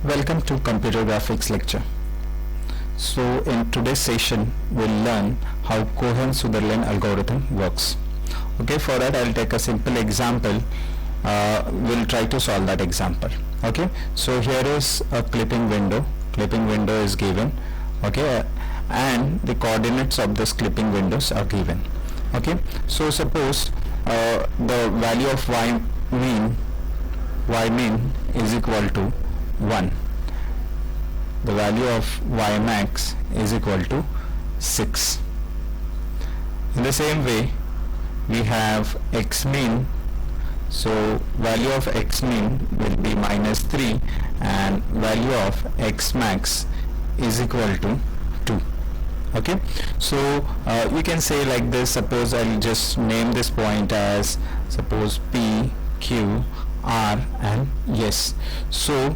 Welcome to computer graphics lecture. So in today's session we'll learn how Cohen-Sutherland algorithm works. Okay, for that I'll take a simple example. We'll try to solve that example. Okay, so here is a clipping window. Clipping window is given. Okay, and the coordinates of this clipping windows are given. Okay, so suppose the value of y mean is equal to 1. The value of y max is equal to 6. In the same way we have x mean, so value of x mean will be -3 and value of x max is equal to 2. Okay, so you can say like this. Suppose I'll just name this point as suppose P, Q, R and S. So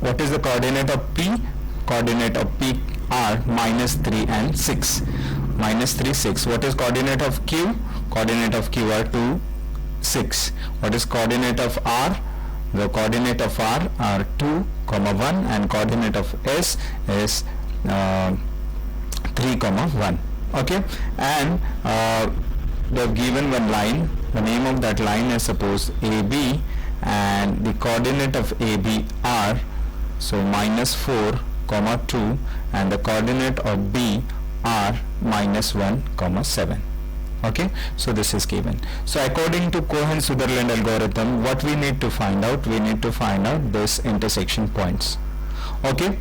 what is the coordinate of P? Coordinate of P are -3 and 6. -3, 6. What is coordinate of Q? Coordinate of Q are 2, 6. What is coordinate of R? The coordinate of R are 2, 1 and coordinate of S is 3, 1. Okay, and they have given one line. The name of that line is suppose AB and the coordinate of AB are so -4, 2 and the coordinate of B are -1, 7. Okay, so this is given. So according to Cohen-Sutherland algorithm, what we need to find out? We need to find out this intersection points. Okay,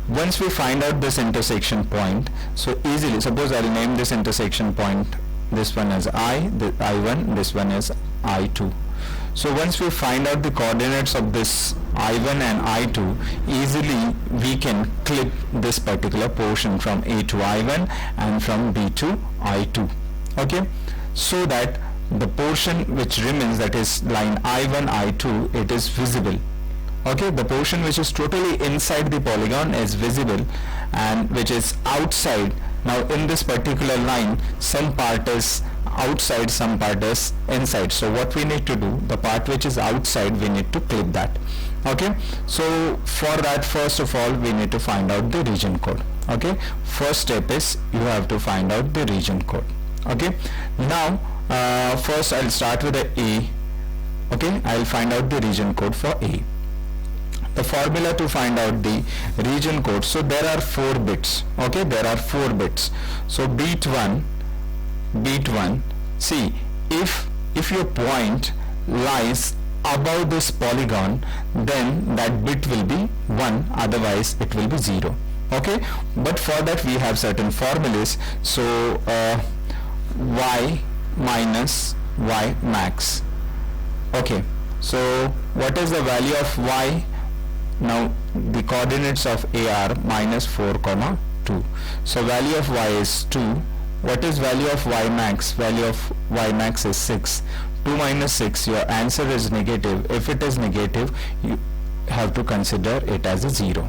once we find out this intersection point, so easily, suppose I'll name this intersection point, this one as I1, this one is I2. So once we find out the coordinates of this I1 and I2, easily we can clip this particular portion from A to I1 and from B to I2. Okay, so that the portion which remains, that is line I1, I2, it is visible. Okay, the portion which is totally inside the polygon is visible, and which is outside. Now in this particular line, some part is outside, some part is inside. So what we need to do, the part which is outside, we need to clip that. Okay, so for that, first of all we need to find out the region code. Okay, first step is you have to find out the region code. Okay, now first I'll start with the A. Okay, I'll find out the region code for A. The formula to find out the region code, so there are 4 bits. Okay, there are 4 bits. So bit 1, see, if your point lies above this polygon, then that bit will be 1, otherwise it will be 0. Okay, but for that we have certain formulas. So y minus y max. Okay, so what is the value of y? Now the coordinates of A are -4, 2. So value of y is 2. What is value of y max? Value of y max is 6. 2 minus 6, your answer is negative. If it is negative, you have to consider it as a 0.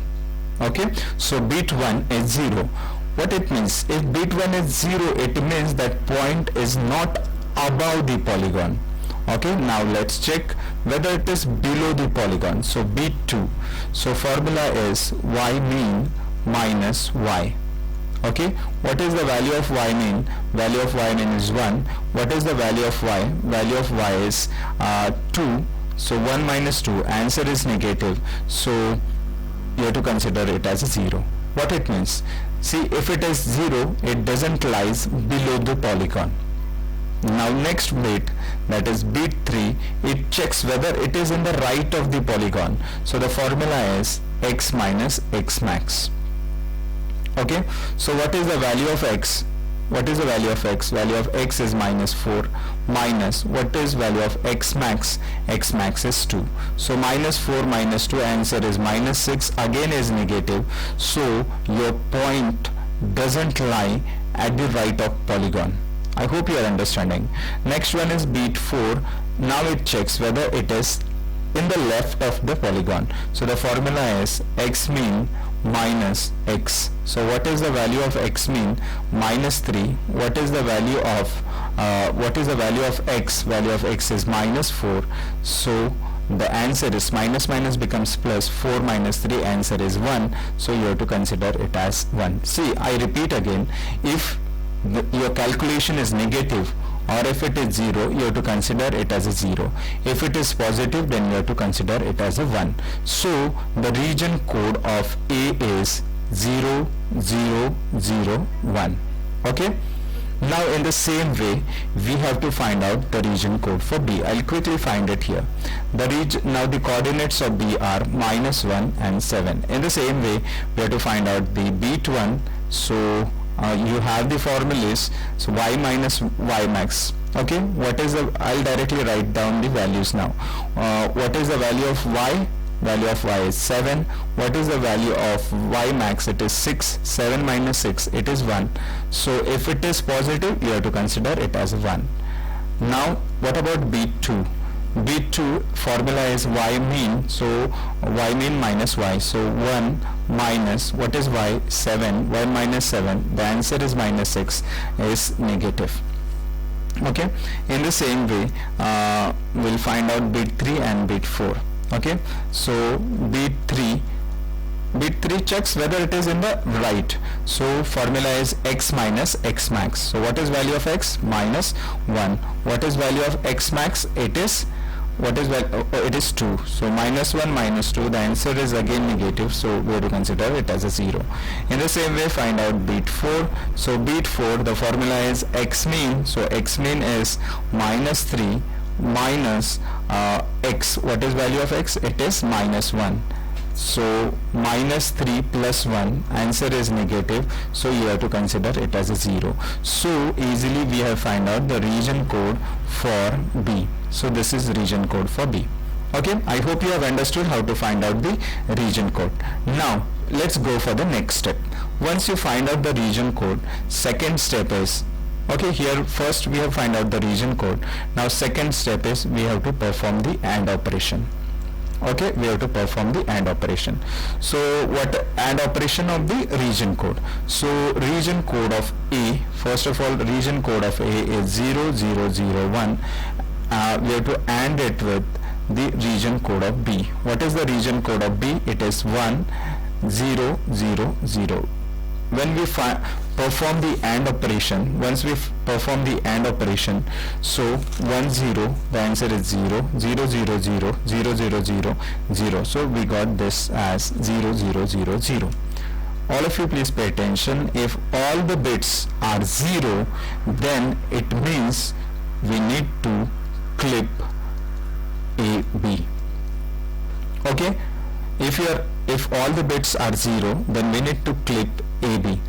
Okay, so bit 1 is 0. What it means? If bit 1 is 0, it means that point is not above the polygon. Okay, now let's check whether it is below the polygon. So bit 2, so formula is y mean minus y. Okay, what is the value of y mean? Value of y mean is 1. What is the value of y? Value of y is 2. So 1 minus 2, answer is negative, so you have to consider it as a 0. What it means? See, if it is 0, it doesn't lies below the polygon. Now next bit, that is bit 3, it checks whether it is in the right of the polygon. So the formula is x minus x max. Okay, so what is the value of x? What is the value of x? Value of x is -4 minus, what is value of x max? X max is 2. So -4 minus 2, answer is -6, again is negative. So your point doesn't lie at the right of polygon. I hope you are understanding. Next one is bit 4. Now it checks whether it is in the left of the polygon. So the formula is x mean minus x. So what is the value of x mean? -3. What is the value of x? Value of x is -4. So the answer is minus minus becomes plus, 4 minus 3, answer is 1, so you have to consider it as 1. See, I repeat again, if your calculation is negative or if it is 0, you have to consider it as a 0. If it is positive, then you have to consider it as a 1. So the region code of A is 0 0 0 1. Okay. Now in the same way, we have to find out the region code for B. I'll quickly find it here. Now the coordinates of B are -1 and 7. In the same way, we have to find out the bit 1. So you have the formulas. So y minus y max. Okay, what is the, I'll directly write down the values now. What is the value of y? Value of y is 7. What is the value of y max? It is 6. 7 minus 6, it is 1. So if it is positive, you have to consider it as 1. Now what about b2? b2 formula is y mean, so y mean minus y, so 1 minus, what is y? 7. Y minus 7, the answer is minus 6, is negative. Okay, in the same way, we'll find out bit 3 and bit 4. Okay, so bit 3 checks whether it is in the right. So formula is x minus x max. So what is value of x? Minus 1. What is value of x max? It is, what is it is 2. So -1 minus 2, the answer is again negative, so we have to consider it as a 0. In the same way, find out bit 4. So bit 4, the formula is x mean. So x mean is -3 minus x. What is value of x? It is -1. So -3 plus 1, answer is negative, so you have to consider it as a 0. So easily we have find out the region code for B. So this is region code for B. Okay, I hope you have understood how to find out the region code. Now let's go for the next step. Once you find out the region code, second step is, okay, here first we have find out the region code. Now second step is we have to perform the AND operation. Okay, we have to perform the AND operation. So what AND operation of the region code? So region code of A, first of all, region code of A is 0 0 0 1. We have to AND it with the region code of B. What is the region code of B? It is 1 0 0 0. When we perform the AND operation, once we perform the AND operation, so 1 0, the answer is 0 0 0 0 0 0 0 0. So we got this as 0 0 0 0. All of you please pay attention. If all the bits are 0, then it means we need to clip AB. Okay, if all the bits are 0, then we need to clip AB.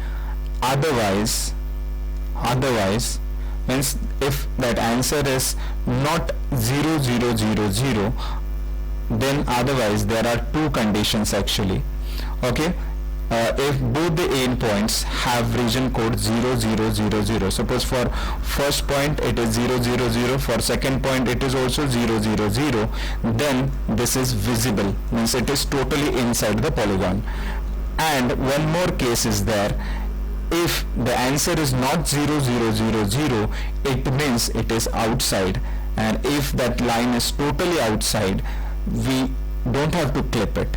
Otherwise means if that answer is not 0 0 0 0, then otherwise there are two conditions actually. Okay, if both the endpoints have region code 0 0 0 0, suppose for first point it is 0 0 0, for second point it is also 0 0 0, then this is visible, means it is totally inside the polygon. And one more case is there. If the answer is not 0 0 0 0, it means it is outside, and if that line is totally outside, we don't have to clip it.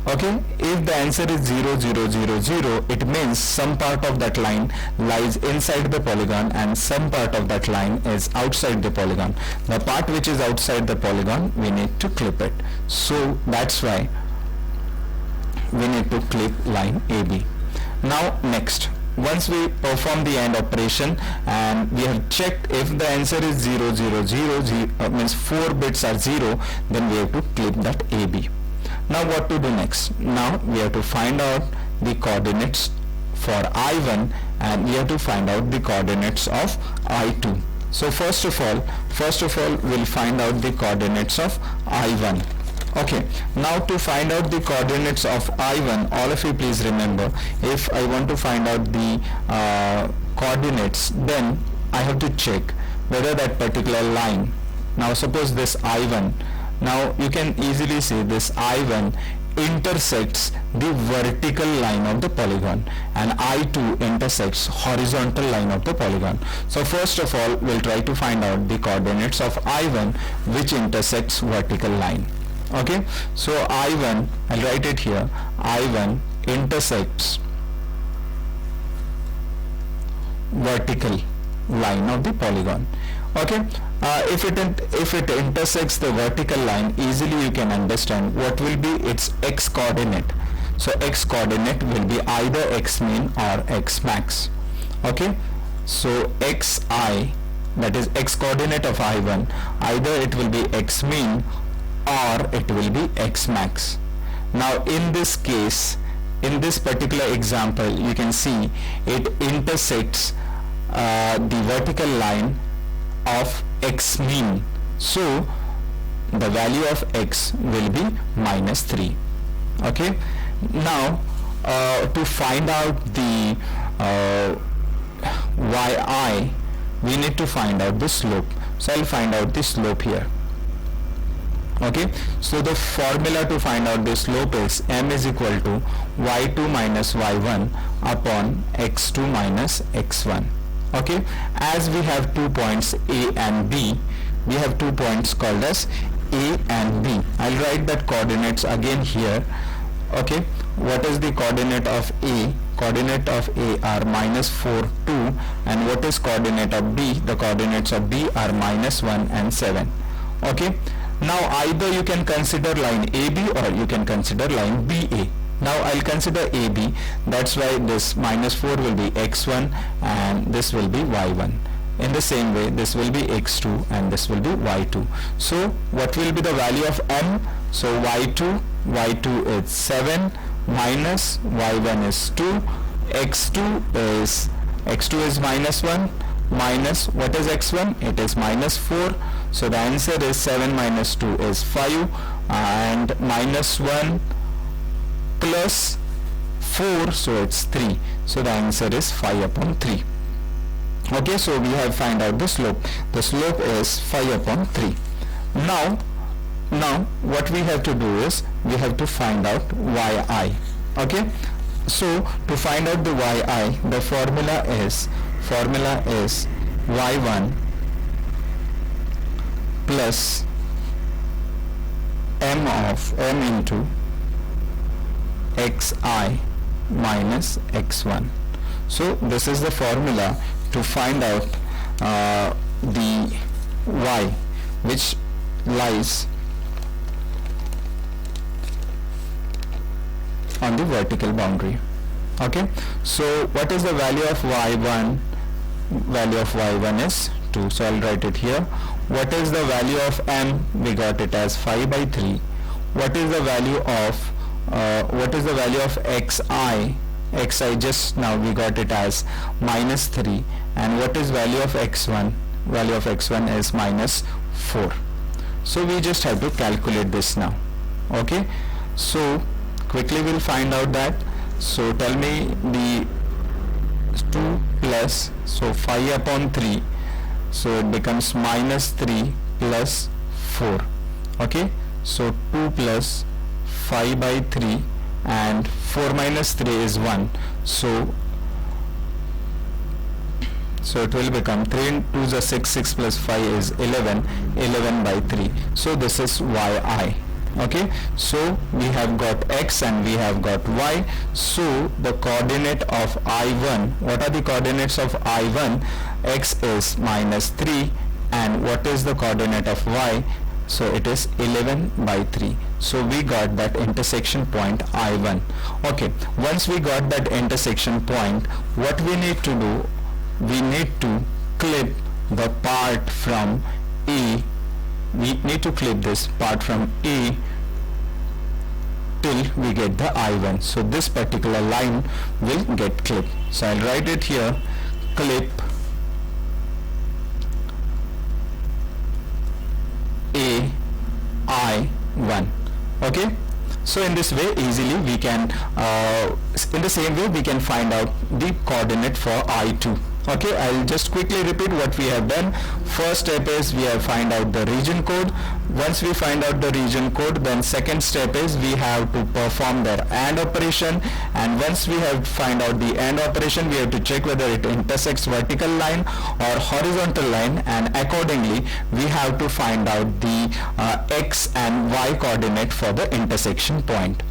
Okay, if the answer is 0 0 0 0, it means some part of that line lies inside the polygon and some part of that line is outside the polygon. The part which is outside the polygon, we need to clip it. So that's why we need to clip line AB. Now next, once we perform the AND operation and we have checked if the answer is 0 0 0, means 4 bits are 0, then we have to clip that AB. Now what to do next? Now we have to find out the coordinates for I1 and we have to find out the coordinates of I2. So first of all we'll find out the coordinates of I1. Okay, now to find out the coordinates of I1, all of you please remember, if I want to find out the coordinates, then I have to check whether that particular line, now suppose this I1, now you can easily see this I1 intersects the vertical line of the polygon and I2 intersects horizontal line of the polygon. So first of all we'll try to find out the coordinates of I1 which intersects vertical line. Okay, so I1, I'll write it here, I1 intersects vertical line of the polygon. Okay, if it intersects the vertical line, easily you can understand what will be its x coordinate. So x coordinate will be either x min or x max. Okay, so xi, that is x coordinate of I1, either it will be x min or it will be x max. Now in this case, in this particular example, you can see it intersects the vertical line of x min, so the value of x will be -3. Okay, now to find out the yi, we need to find out the slope. So I'll find out the slope here. Okay, so the formula to find out the slope is m is equal to y2 minus y1 upon x2 minus x1. Okay, as we have 2 points A and B, we have 2 points called as A and B. I'll write that coordinates again here. Okay, what is the coordinate of A? Coordinate of A are -4, 2, and what is coordinate of B? The coordinates of B are -1 and 7. Okay, now either you can consider line AB or you can consider line BA. Now I'll consider AB, that's why this -4 will be x1 and this will be y1. In the same way, this will be x2 and this will be y2. So what will be the value of m? So y2 is 7 minus y1 is 2, x2 is -1 minus what is x1? It is -4. So the answer is 7 minus 2 is 5 and -1 plus 4, so it's 3. So the answer is 5 upon 3. Okay, so we have find out the slope. The slope is 5 upon 3. Now what we have to do is we have to find out yi. Okay, so to find out the yi, the formula is y1 plus m into xi minus x1. So this is the formula to find out the y which lies on the vertical boundary. Okay, so what is the value of y1? Value of y1 is 2, so I'll write it here. What is the value of m? We got it as 5 by 3. What is the value of xi? Xi just now we got it as -3, and what is value of x1? Value of x1 is -4. So we just have to calculate this now. Okay, so quickly we'll find out that. So tell me the 2 plus, so 5 upon 3, so it becomes -3 plus 4. Okay, so 2 plus 5 by 3 and 4 minus 3 is 1, so it will become 3 into 2 is 6, 6 plus 5 is 11 by 3. So this is yi. Okay, so we have got x and we have got y. So the coordinate of I1, what are the coordinates of I1? X is -3, and what is the coordinate of y? So it is 11 by 3. So we got that intersection point I1. Okay, once we got that intersection point, what we need to do? We need to clip the part from A. We need to clip this part from A till we get the I1. So this particular line will get clipped. So I'll write it here, clip A I1. Okay, so in this way easily we can in the same way we can find out the coordinate for I2. Okay, I'll just quickly repeat what we have done. First step is we have find out the region code. Once we find out the region code, then second step is we have to perform their AND operation, and once we have find out the AND operation, we have to check whether it intersects vertical line or horizontal line, and accordingly we have to find out the x and y coordinate for the intersection point.